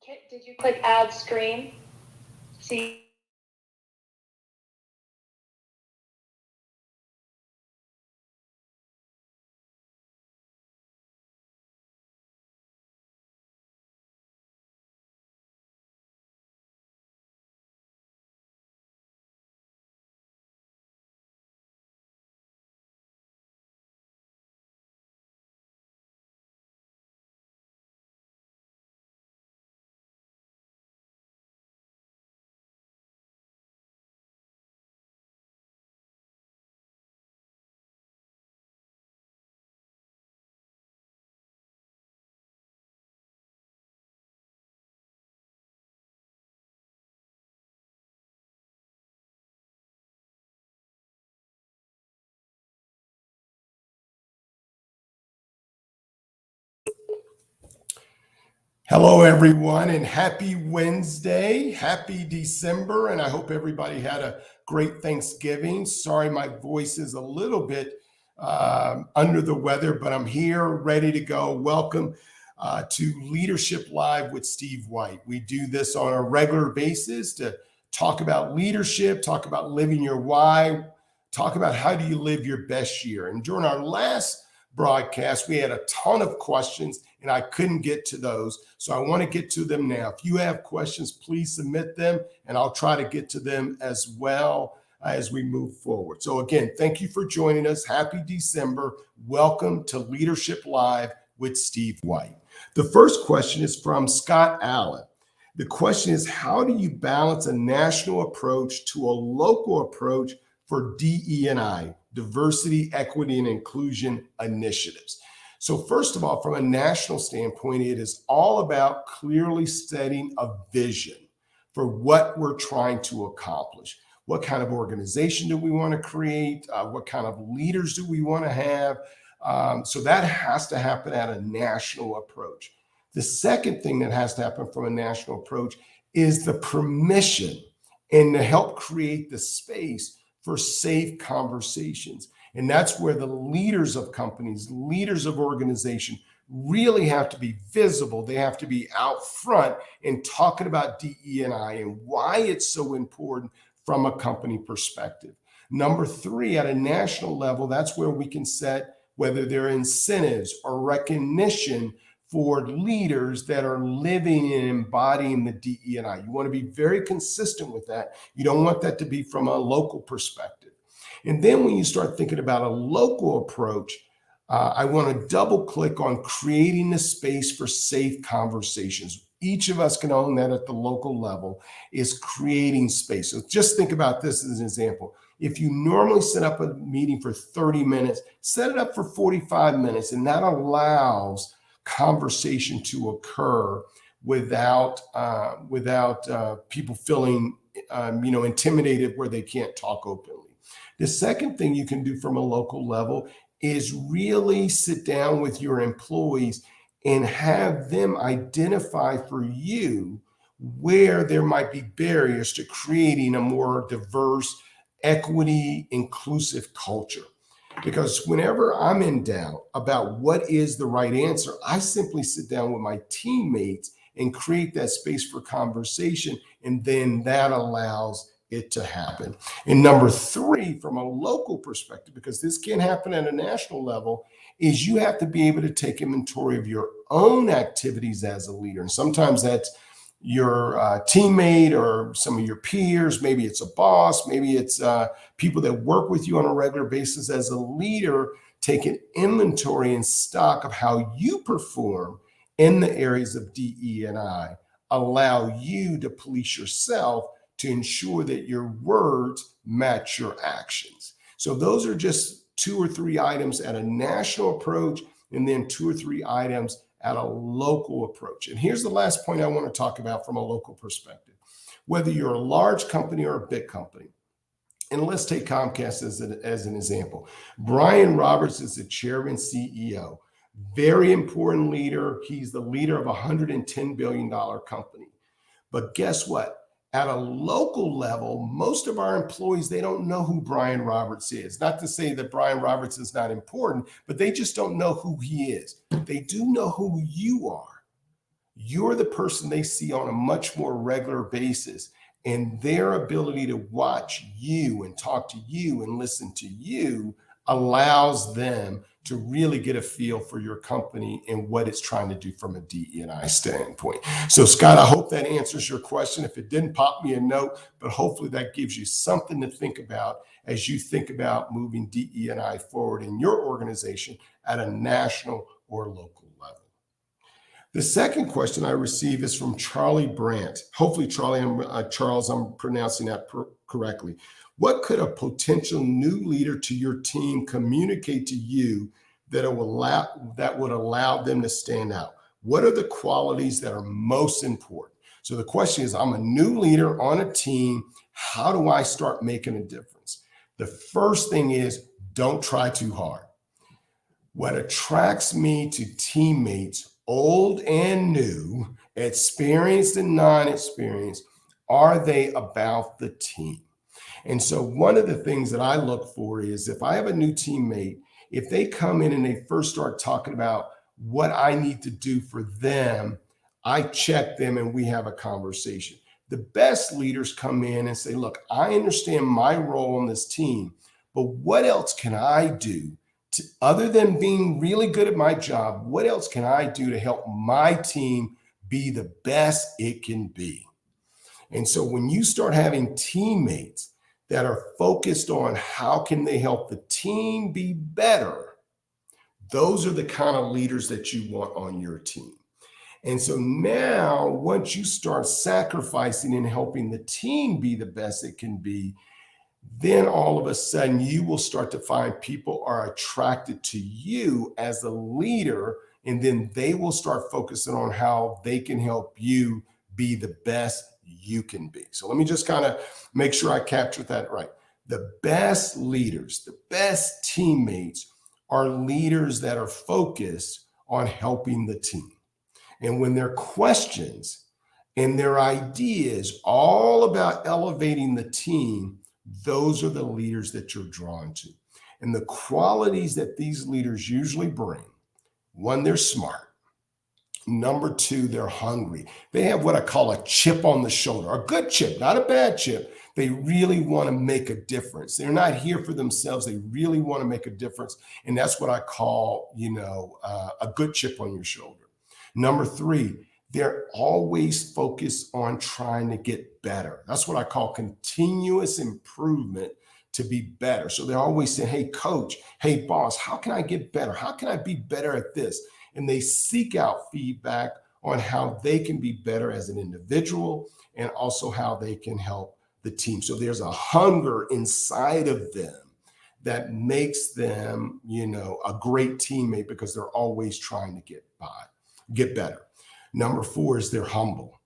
Did you click add screen? See. Hello, everyone, and happy Wednesday. Happy December, and I hope everybody had a great Thanksgiving. Sorry, my voice is a little bit under the weather, but I'm here ready to go. Welcome to Leadership Live with Steve White. We do this on a regular basis to talk about leadership, talk about living your why, talk about how do you live your best year. And during our last broadcast, we had a ton of questions and I couldn't get to those. So I want to get to them now. If you have questions, please submit them and I'll try to get to them as well as we move forward. So again, thank you for joining us. Happy December. Welcome to Leadership Live with Steve White. The first question is from Scott Allen. The question is, how do you balance a national approach to a local approach for DE&I, diversity, equity, and inclusion initiatives? So first of all, from a national standpoint, it is all about clearly setting a vision for what we're trying to accomplish. What kind of organization do we want to create? What kind of leaders do we want to have? So that has to happen at a national approach. The second thing that has to happen from a national approach is the permission and to help create the space for safe conversations. And that's where the leaders of companies, leaders of organization really have to be visible. They have to be out front and talking about DE&I and why it's so important from a company perspective. Number three, at a national level, that's where we can set whether there are incentives or recognition for leaders that are living and embodying the DE&I. You want to be very consistent with that. You don't want that to be from a local perspective. And then when you start thinking about a local approach, I want to double click on creating the space for safe conversations. Each of us can own that at the local level, is creating space. So just think about this as an example. If you normally set up a meeting for 30 minutes, set it up for 45 minutes, and that allows conversation to occur without people feeling intimidated where they can't talk openly. The second thing you can do from a local level is really sit down with your employees and have them identify for you where there might be barriers to creating a more diverse, equity, inclusive culture. Because whenever I'm in doubt about what is the right answer, I simply sit down with my teammates and create that space for conversation, and then that allows it to happen. And number three, from a local perspective, because this can't happen at a national level, is you have to be able to take inventory of your own activities as a leader. And sometimes that's your teammate or some of your peers. Maybe it's a boss. Maybe it's people that work with you on a regular basis as a leader. Take an inventory and stock of how you perform in the areas of DE&I. Allow you to police yourself to ensure that your words match your actions. So those are just 2 or 3 items at a national approach, and then 2 or 3 items at a local approach. And here's the last point I want to talk about from a local perspective. Whether you're a large company or a big company, and let's take Comcast as an example. Brian Roberts is the chairman CEO, very important leader. He's the leader of a $110 billion company. But guess what? At a local level, most of our employees, they don't know who Brian Roberts is. Not to say that Brian Roberts is not important, but they just don't know who he is. They do know who you are. you're the person they see on a much more regular basis. And their ability to watch you and talk to you and listen to you allows them to really get a feel for your company and what it's trying to do from a DE&I standpoint. So, Scott, I hope that answers your question. If it didn't, pop me a note, but hopefully that gives you something to think about as you think about moving DE&I forward in your organization at a national or local level. The second question I received is from Charlie Brandt. Hopefully, Charles, I'm pronouncing that correctly. What could a potential new leader to your team communicate to you that would allow them to stand out? What are the qualities that are most important? So the question is, I'm a new leader on a team. How do I start making a difference? The first thing is, don't try too hard. What attracts me to teammates, old and new, experienced and non-experienced, are they about the team? And so one of the things that I look for is, if I have a new teammate, if they come in and they first start talking about what I need to do for them, I check them and we have a conversation. The best leaders come in and say, look, I understand my role on this team, but what else can I do other than being really good at my job? What else can I do to help my team be the best it can be? And so when you start having teammates that are focused on how can they help the team be better, those are the kind of leaders that you want on your team. And so now, once you start sacrificing and helping the team be the best it can be, then all of a sudden you will start to find people are attracted to you as a leader, and then they will start focusing on how they can help you be the best you can be. So let me just kind of make sure I captured that right. The best leaders, the best teammates are leaders that are focused on helping the team. And when their questions and their ideas all about elevating the team, those are the leaders that you're drawn to. And the qualities that these leaders usually bring: one, they're smart. Number two, they're hungry. They have what I call a chip on the shoulder, a good chip, not a bad chip. They really want to make a difference. They're not here for themselves. They really want to make a difference. And that's what I call, a good chip on your shoulder. Number three, they're always focused on trying to get better. That's what I call continuous improvement, to be better. So they're always saying, hey, coach, hey, boss, how can I get better? How can I be better at this? And they seek out feedback on how they can be better as an individual and also how they can help the team. So there's a hunger inside of them that makes them, a great teammate, because they're always trying to get better. Number four is they're humble.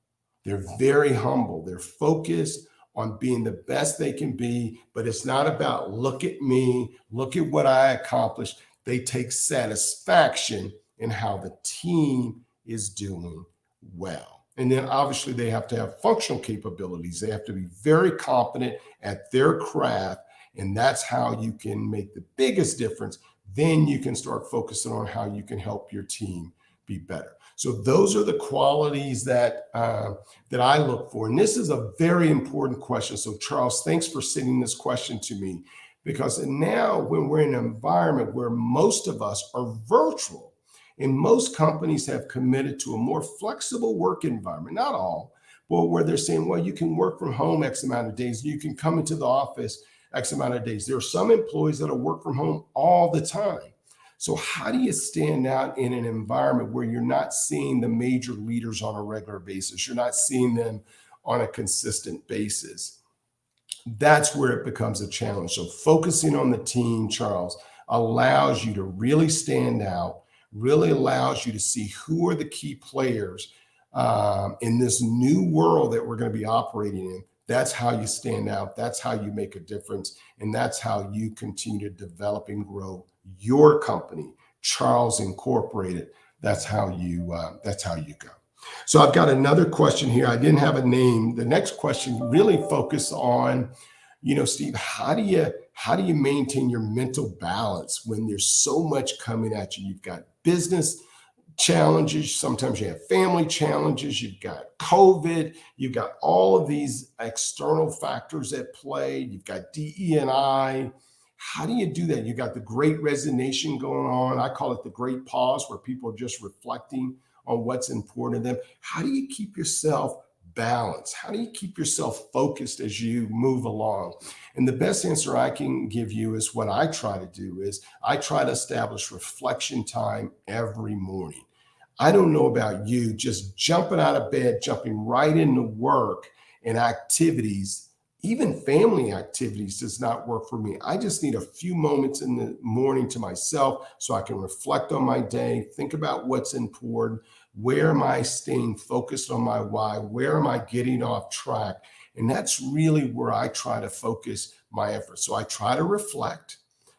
They're very humble. They're focused on being the best they can be, but it's not about look at me, look at what I accomplished. They take satisfaction in how the team is doing well. And then obviously they have to have functional capabilities. They have to be very competent at their craft, and that's how you can make the biggest difference. Then you can start focusing on how you can help your team be better. So those are the qualities that I look for. And this is a very important question. So Charles, thanks for sending this question to me, because now when we're in an environment where most of us are virtual, and most companies have committed to a more flexible work environment, not all, but where they're saying, well, you can work from home X amount of days, you can come into the office X amount of days. There are some employees that will work from home all the time. So how do you stand out in an environment where you're not seeing the major leaders on a regular basis? You're not seeing them on a consistent basis. That's where it becomes a challenge. So focusing on the team, Charles, allows you to really stand out, really allows you to see who are the key players in this new world that we're going to be operating in. That's how you stand out. That's how you make a difference. And that's how you continue to develop and grow your company, Charles Incorporated. That's how you go. So I've got another question here. I didn't have a name. The next question really focused on, Steve, how do you maintain your mental balance when there's so much coming at you? You've got business challenges. Sometimes you have family challenges. You've got COVID. You've got all of these external factors at play. You've got DE&I. How do you do that? You got the great resignation going on. I call it the great pause, where people are just reflecting on what's important to them. How do you keep yourself balanced? How do you keep yourself focused as you move along? And the best answer I can give you is what I try to do is I try to establish reflection time every morning. I don't know about you, just jumping out of bed, jumping right into work and activities, even family activities, does not work for me. I just need a few moments in the morning to myself so I can reflect on my day, think about what's important. Where am I staying focused on my why? Where am I getting off track? And that's really where I try to focus my efforts. So I try to reflect,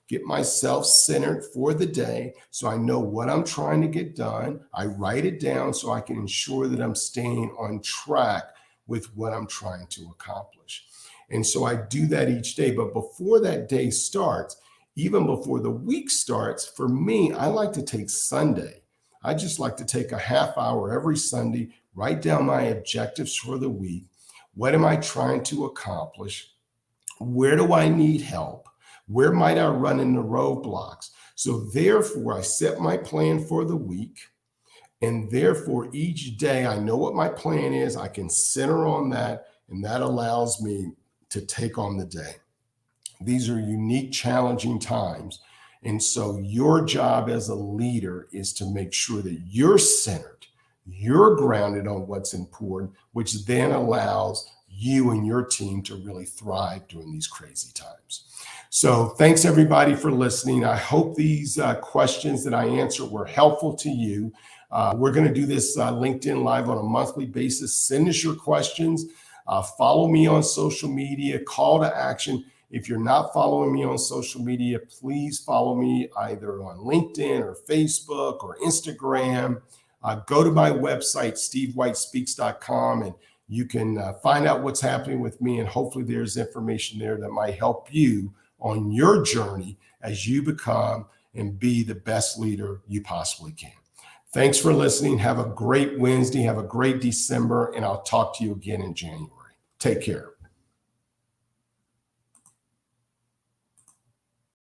get myself centered for the day so I know what I'm trying to get done. I write it down so I can ensure that I'm staying on track with what I'm trying to accomplish. And so I do that each day. But before that day starts, even before the week starts, for me, I like to take Sunday. I just like to take a half hour every Sunday, write down my objectives for the week. What am I trying to accomplish? Where do I need help? Where might I run into roadblocks? So therefore, I set my plan for the week. And therefore, each day I know what my plan is. I can center on that. And that allows me to take on the day. These are unique, challenging times. And so your job as a leader is to make sure that you're centered, you're grounded on what's important, which then allows you and your team to really thrive during these crazy times. So thanks everybody for listening. I hope these questions that I answered were helpful to you. We're going to do this LinkedIn Live on a monthly basis. Send us your questions. Follow me on social media. Call to action. If you're not following me on social media, please follow me either on LinkedIn or Facebook or Instagram. Go to my website, stevewhitespeaks.com, and you can find out what's happening with me. And hopefully there's information there that might help you on your journey as you become and be the best leader you possibly can. Thanks for listening. Have a great Wednesday. Have a great December. And I'll talk to you again in January. Take care.